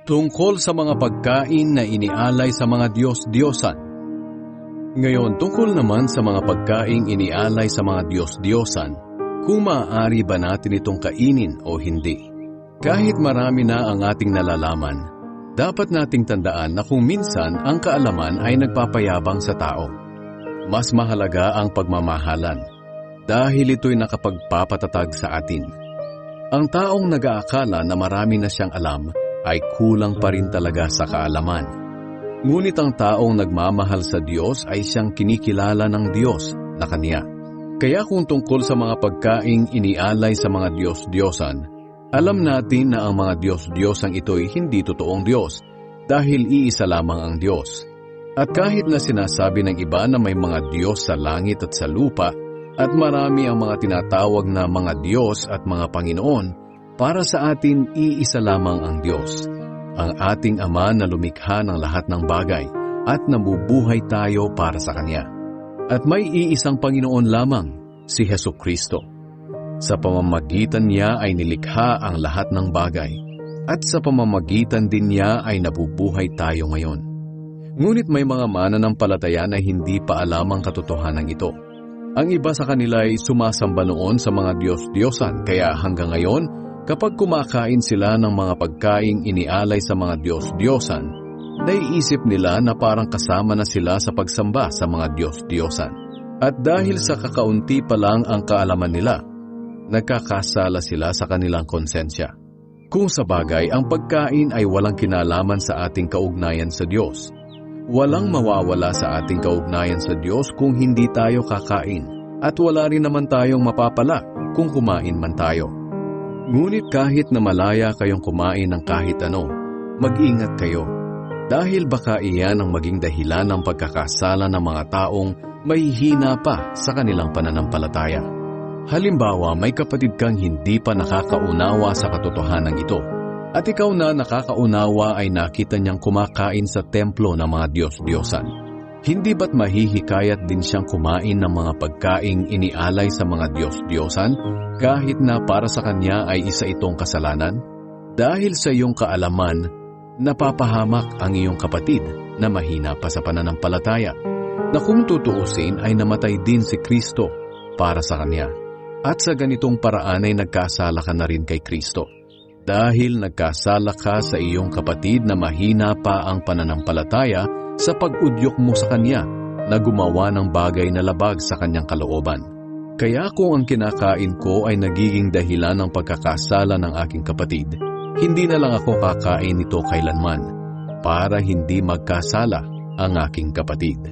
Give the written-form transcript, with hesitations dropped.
Tungkol sa mga pagkain na inialay sa mga Diyos-Diyosan. Ngayon, tungkol naman sa mga pagkain inialay sa mga Diyos-Diyosan, kung maaari ba natin itong kainin o hindi. Kahit marami na ang ating nalalaman, dapat nating tandaan na kung minsan ang kaalaman ay nagpapayabang sa tao. Mas mahalaga ang pagmamahalan, dahil ito'y nakapagpapatatag sa atin. Ang taong nag-aakala na marami na siyang alam, ay kulang pa rin talaga sa kaalaman. Ngunit ang taong nagmamahal sa Diyos ay siyang kinikilala ng Diyos na Kanya. Kaya kung tungkol sa mga pagkaing inialay sa mga Diyos-Diyosan, alam natin na ang mga Diyos-Diyosang ito'y hindi totoong Diyos dahil iisa lamang ang Diyos. At kahit na sinasabi ng iba na may mga Diyos sa langit at sa lupa at marami ang mga tinatawag na mga Diyos at mga Panginoon, para sa atin, iisa lamang ang Diyos, ang ating Ama na lumikha ng lahat ng bagay at nabubuhay tayo para sa Kanya. At may iisang Panginoon lamang, si Jesucristo. Sa pamamagitan niya ay nilikha ang lahat ng bagay, at sa pamamagitan din niya ay nabubuhay tayo ngayon. Ngunit may mga mananampalataya na hindi pa alam ang katotohanan ito. Ang iba sa kanila ay sumasamba noon sa mga Diyos-Diyosan, kaya hanggang ngayon, kapag kumakain sila ng mga pagkaing inialay sa mga Diyos-Diyosan, naiisip nila na parang kasama na sila sa pagsamba sa mga Diyos-Diyosan. At dahil sa kakaunti pa lang ang kaalaman nila, nagkakasala sila sa kanilang konsensya. Kung sa bagay, ang pagkain ay walang kinalaman sa ating kaugnayan sa Diyos. Walang mawawala sa ating kaugnayan sa Diyos kung hindi tayo kakain, at wala rin naman tayong mapapala kung kumain man tayo. Ngunit kahit na malaya kayong kumain ng kahit ano, mag-ingat kayo. Dahil baka iyan ang maging dahilan ng pagkakasala ng mga taong may hina pa sa kanilang pananampalataya. Halimbawa, may kapatid kang hindi pa nakakaunawa sa katotohanan ito. At ikaw na nakakaunawa ay nakita niyang kumakain sa templo ng mga Diyos-Diyosan. Hindi ba't mahihikayat din siyang kumain ng mga pagkaing inialay sa mga Diyos-Diyosan kahit na para sa kanya ay isa itong kasalanan? Dahil sa iyong kaalaman, napapahamak ang iyong kapatid na mahina pa sa pananampalataya, na kung tutuusin ay namatay din si Kristo para sa kanya. At sa ganitong paraan ay nagkasala ka na rin kay Kristo. Dahil nagkasala ka sa iyong kapatid na mahina pa ang pananampalataya sa pag-udyok mo sa kanya na gumawa ng bagay na labag sa kanyang kalooban. Kaya kung ang kinakain ko ay nagiging dahilan ng pagkakasala ng aking kapatid, hindi na lang ako kakain nito kailanman para hindi magkasala ang aking kapatid.